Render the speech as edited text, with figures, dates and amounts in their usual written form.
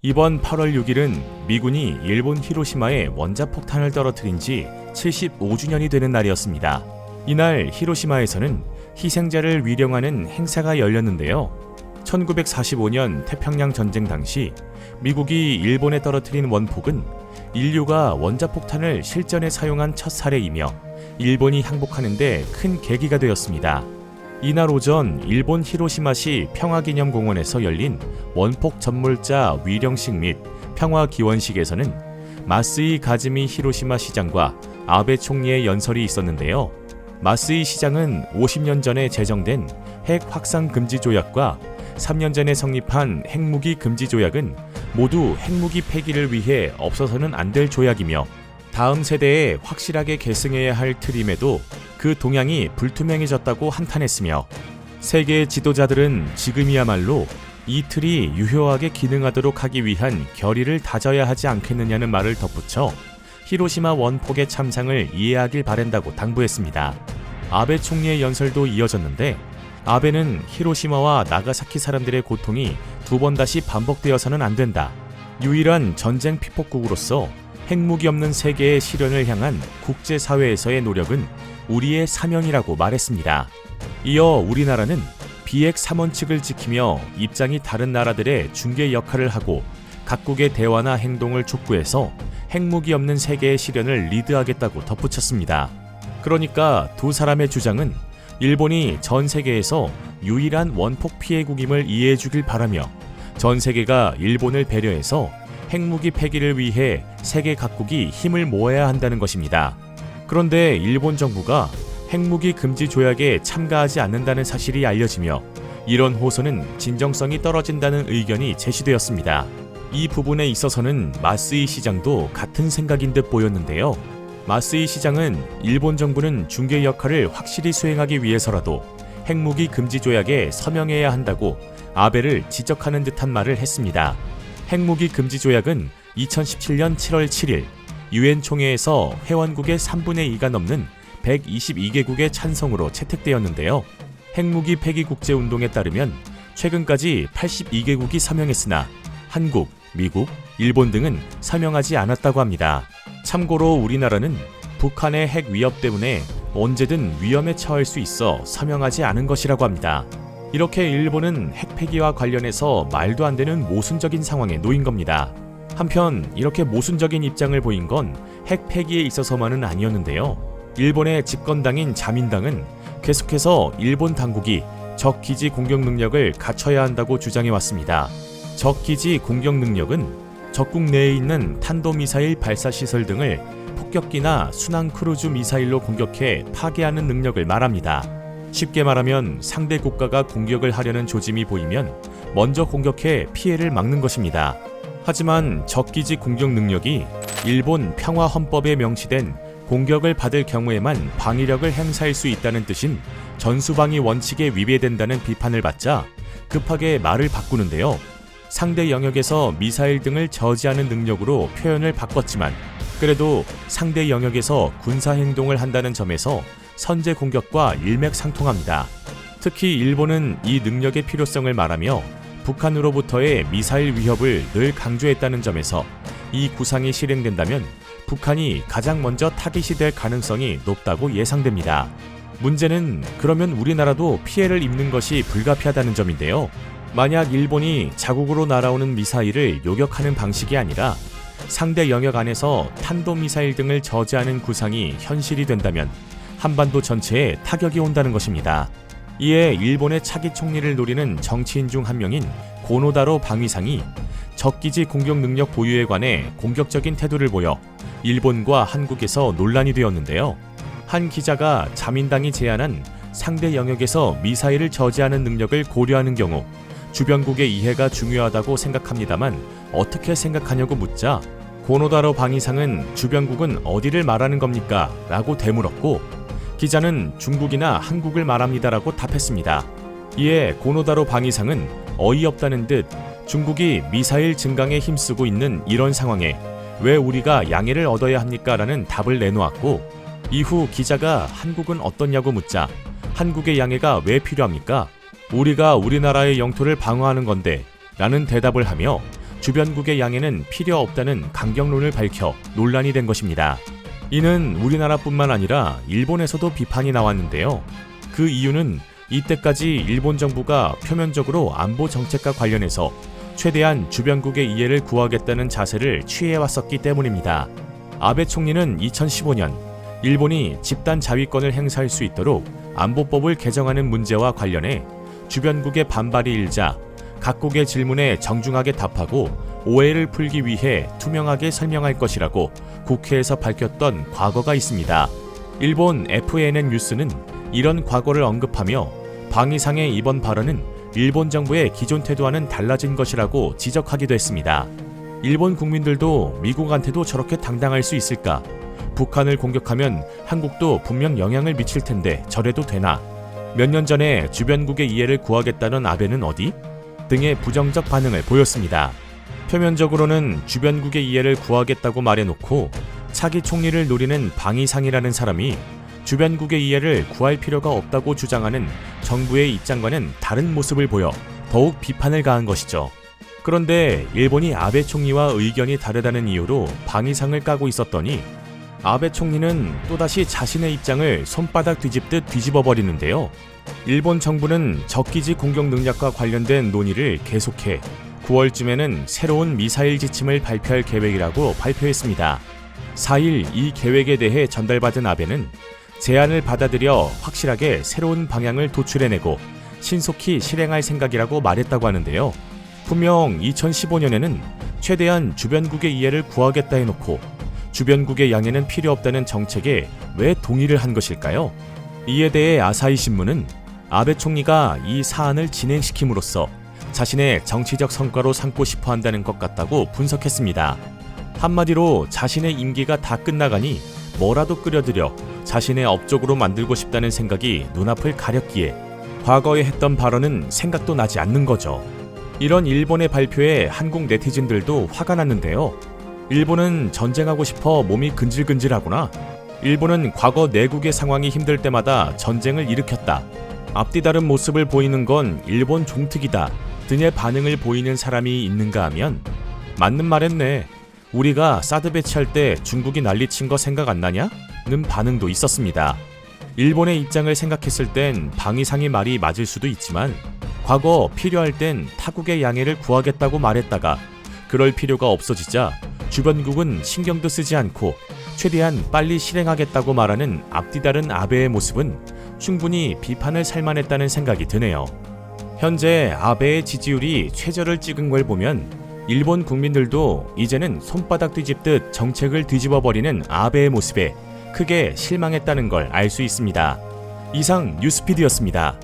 이번 8월 6일은 미군이 일본 히로시마에 원자폭탄을 떨어뜨린 지 75주년이 되는 날이었습니다. 이날 히로시마에서는 희생자를 위령하는 행사가 열렸는데요. 1945년 태평양 전쟁 당시 미국이 일본에 떨어뜨린 원폭은 인류가 원자폭탄을 실전에 사용한 첫 사례이며 일본이 항복하는 데 큰 계기가 되었습니다. 이날 오전 일본 히로시마시 평화기념공원에서 열린 원폭 전몰자 위령식 및 평화기원식에서는 마쓰이 가즈미 히로시마 시장과 아베 총리의 연설이 있었는데요. 마쓰이 시장은 50년 전에 제정된 핵 확산 금지 조약과 3년 전에 성립한 핵무기 금지 조약은 모두 핵무기 폐기를 위해 없어서는 안 될 조약이며 다음 세대에 확실하게 계승해야 할 틀임에도 그 동향이 불투명해졌다고 한탄했으며 세계 지도자들은 지금이야말로 이 틀이 유효하게 기능하도록 하기 위한 결의를 다져야 하지 않겠느냐는 말을 덧붙여 히로시마 원폭의 참상을 이해하길 바란다고 당부했습니다. 아베 총리의 연설도 이어졌는데 아베는 히로시마와 나가사키 사람들의 고통이 두 번 다시 반복되어서는 안 된다. 유일한 전쟁 피폭국으로서 핵무기 없는 세계의 실현을 향한 국제사회에서의 노력은 우리의 사명이라고 말했습니다. 이어 우리나라는 비핵 3원칙을 지키며 입장이 다른 나라들의 중개 역할을 하고 각국의 대화나 행동을 촉구해서 핵무기 없는 세계의 실현을 리드하겠다고 덧붙였습니다. 그러니까 두 사람의 주장은 일본이 전 세계에서 유일한 원폭 피해국임을 이해해 주길 바라며 전 세계가 일본을 배려해서 핵무기 폐기를 위해 세계 각국이 힘을 모아야 한다는 것입니다. 그런데 일본 정부가 핵무기 금지 조약에 참가하지 않는다는 사실이 알려지며 이런 호소는 진정성이 떨어진다는 의견이 제시되었습니다. 이 부분에 있어서는 마쓰이 시장도 같은 생각인 듯 보였는데요. 마쓰이 시장은 일본 정부는 중개 역할을 확실히 수행하기 위해서라도 핵무기 금지 조약에 서명해야 한다고 아베를 지적하는 듯한 말을 했습니다. 핵무기 금지 조약은 2017년 7월 7일 유엔 총회에서 회원국의 3분의 2가 넘는 122개국의 찬성으로 채택되었는데요. 핵무기 폐기 국제운동에 따르면 최근까지 82개국이 서명했으나 한국, 미국, 일본 등은 서명하지 않았다고 합니다. 참고로 우리나라는 북한의 핵 위협 때문에 언제든 위험에 처할 수 있어 서명하지 않은 것이라고 합니다. 이렇게 일본은 핵 폐기와 관련해서 말도 안 되는 모순적인 상황에 놓인 겁니다. 한편 이렇게 모순적인 입장을 보인 건 핵 폐기에 있어서만은 아니었는데요. 일본의 집권당인 자민당은 계속해서 일본 당국이 적 기지 공격 능력을 갖춰야 한다고 주장해 왔습니다. 적 기지 공격 능력은 적국 내에 있는 탄도미사일 발사 시설 등을 폭격기나 순항 크루즈 미사일로 공격해 파괴하는 능력을 말합니다. 쉽게 말하면 상대 국가가 공격을 하려는 조짐이 보이면 먼저 공격해 피해를 막는 것입니다. 하지만 적기지 공격 능력이 일본 평화헌법에 명시된 공격을 받을 경우에만 방위력을 행사할 수 있다는 뜻인 전수방위 원칙에 위배된다는 비판을 받자 급하게 말을 바꾸는데요. 상대 영역에서 미사일 등을 저지하는 능력으로 표현을 바꿨지만 그래도 상대 영역에서 군사행동을 한다는 점에서 선제 공격과 일맥상통합니다. 특히 일본은 이 능력의 필요성을 말하며 북한으로부터의 미사일 위협을 늘 강조했다는 점에서 이 구상이 실행된다면 북한이 가장 먼저 타깃이 될 가능성이 높다고 예상됩니다. 문제는 그러면 우리나라도 피해를 입는 것이 불가피하다는 점인데요. 만약 일본이 자국으로 날아오는 미사일을 요격하는 방식이 아니라 상대 영역 안에서 탄도미사일 등을 저지하는 구상이 현실이 된다면 한반도 전체에 타격이 온다는 것입니다. 이에 일본의 차기 총리를 노리는 정치인 중 한 명인 고노다로 방위상이 적기지 공격 능력 보유에 관해 공격적인 태도를 보여 일본과 한국에서 논란이 되었는데요. 한 기자가 자민당이 제안한 상대 영역에서 미사일을 저지하는 능력을 고려하는 경우 주변국의 이해가 중요하다고 생각합니다만 어떻게 생각하냐고 묻자 고노다로 방위상은 주변국은 어디를 말하는 겁니까? 라고 되물었고 기자는 중국이나 한국을 말합니다라고 답했습니다. 이에 고노다로 방위상은 어이없다는 듯 중국이 미사일 증강에 힘쓰고 있는 이런 상황에 왜 우리가 양해를 얻어야 합니까? 라는 답을 내놓았고 이후 기자가 한국은 어떻냐고 묻자 한국의 양해가 왜 필요합니까? 우리가 우리나라의 영토를 방어하는 건데 라는 대답을 하며 주변국의 양해는 필요 없다는 강경론을 밝혀 논란이 된 것입니다. 이는 우리나라뿐만 아니라 일본에서도 비판이 나왔는데요. 그 이유는 이때까지 일본 정부가 표면적으로 안보 정책과 관련해서 최대한 주변국의 이해를 구하겠다는 자세를 취해왔었기 때문입니다. 아베 총리는 2015년 일본이 집단 자위권을 행사할 수 있도록 안보법을 개정하는 문제와 관련해 주변국의 반발이 일자 각국의 질문에 정중하게 답하고 오해를 풀기 위해 투명하게 설명할 것이라고 국회에서 밝혔던 과거가 있습니다. 일본 FNN 뉴스는 이런 과거를 언급하며 방위상의 이번 발언은 일본 정부의 기존 태도와는 달라진 것이라고 지적하기도 했습니다. 일본 국민들도 미국한테도 저렇게 당당할 수 있을까? 북한을 공격하면 한국도 분명 영향을 미칠 텐데 저래도 되나? 몇 년 전에 주변국의 이해를 구하겠다는 아베는 어디? 등의 부정적 반응을 보였습니다. 표면적으로는 주변국의 이해를 구하겠다고 말해놓고 차기 총리를 노리는 방위상이라는 사람이 주변국의 이해를 구할 필요가 없다고 주장하는 정부의 입장과는 다른 모습을 보여 더욱 비판을 가한 것이죠. 그런데 일본이 아베 총리와 의견이 다르다는 이유로 방위상을 까고 있었더니 아베 총리는 또다시 자신의 입장을 손바닥 뒤집듯 뒤집어 버리는데요. 일본 정부는 적기지 공격 능력과 관련된 논의를 계속해 9월쯤에는 새로운 미사일 지침을 발표할 계획이라고 발표했습니다. 4일 이 계획에 대해 전달받은 아베는 제안을 받아들여 확실하게 새로운 방향을 도출해내고 신속히 실행할 생각이라고 말했다고 하는데요. 분명 2015년에는 최대한 주변국의 이해를 구하겠다 해놓고 주변국의 양해는 필요 없다는 정책에 왜 동의를 한 것일까요? 이에 대해 아사히 신문은 아베 총리가 이 사안을 진행시킴으로써 자신의 정치적 성과로 삼고 싶어 한다는 것 같다고 분석했습니다. 한마디로 자신의 임기가 다 끝나가니 뭐라도 끌어들여 자신의 업적으로 만들고 싶다는 생각이 눈앞을 가렸기에 과거에 했던 발언은 생각도 나지 않는 거죠. 이런 일본의 발표에 한국 네티즌들도 화가 났는데요. 일본은 전쟁하고 싶어 몸이 근질근질하구나. 일본은 과거 내국의 상황이 힘들 때마다 전쟁을 일으켰다. 앞뒤 다른 모습을 보이는 건 일본 종특이다 등의 반응을 보이는 사람이 있는가 하면 맞는 말했네. 우리가 사드 배치할 때 중국이 난리친 거 생각 안 나냐? 는 반응도 있었습니다. 일본의 입장을 생각했을 땐 방위상의 말이 맞을 수도 있지만 과거 필요할 땐 타국의 양해를 구하겠다고 말했다가 그럴 필요가 없어지자 주변국은 신경도 쓰지 않고 최대한 빨리 실행하겠다고 말하는 앞뒤 다른 아베의 모습은 충분히 비판을 살만했다는 생각이 드네요. 현재 아베의 지지율이 최저를 찍은 걸 보면 일본 국민들도 이제는 손바닥 뒤집듯 정책을 뒤집어버리는 아베의 모습에 크게 실망했다는 걸 알 수 있습니다. 이상 뉴스피드였습니다.